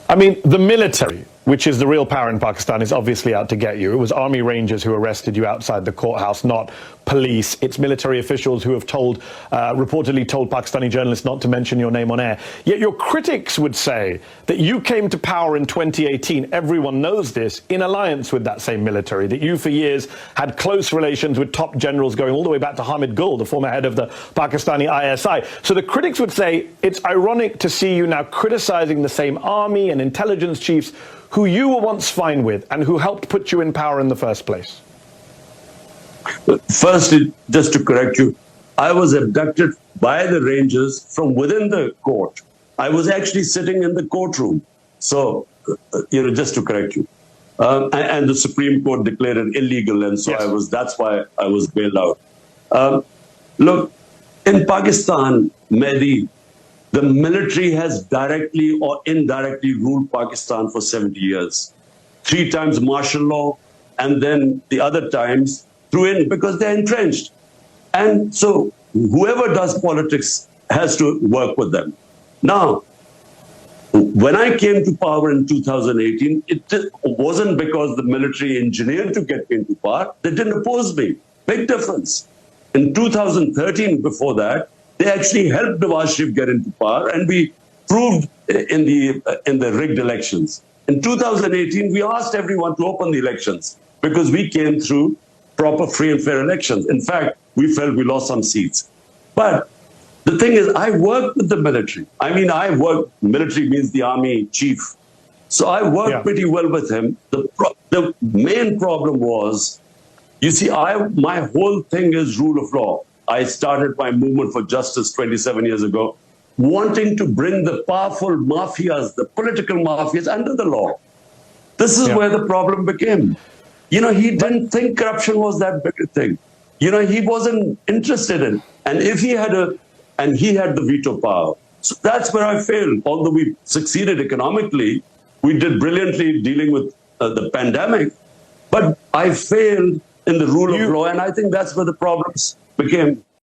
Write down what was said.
I mean, the military, which is the real power in Pakistan, is obviously out to get you. It was army rangers who arrested you outside the courthouse, not police. It's military officials who have reportedly told Pakistani journalists not to mention your name on air. Yet your critics would say that you came to power in 2018, everyone knows this, in alliance with that same military, that you for years had close relations with top generals going all the way back to Hamid Gul, the former head of the Pakistani ISI. So the critics would say it's ironic to see you now criticizing the same army and intelligence chiefs who you were once fine with and who helped put you in power in the first place. First, just to correct you, I was abducted by the Rangers from within the court. I was actually sitting in the courtroom. So, just to correct you. And the Supreme Court declared it illegal, and so yes. That's why I was bailed out. Look, in Pakistan, Mehdi, the military has directly or indirectly ruled Pakistan for 70 years. 3 times martial law, and then the other times because they're entrenched. And so whoever does politics has to work with them. Now, when I came to power in 2018, it wasn't because the military engineered to get me into power. They didn't oppose me. Big difference. In 2013, before that, they actually helped Nawaz Sharif get into power, and we proved in the rigged elections. In 2018, we asked everyone to open the elections because we came through proper, free and fair elections. In fact, we felt we lost some seats. But the thing is, I worked with the military. I mean, military means the army chief. So I worked pretty well with him. The main problem was, you see, my whole thing is rule of law. I started my movement for justice 27 years ago, wanting to bring the powerful mafias, the political mafias, under the law. This is where the problem became. He didn't think corruption was that big a thing. He wasn't interested in. And if he had he had the veto power. So that's where I failed. Although we succeeded economically, we did brilliantly dealing with the pandemic, but I failed in the rule of law, and I think that's where the problems became.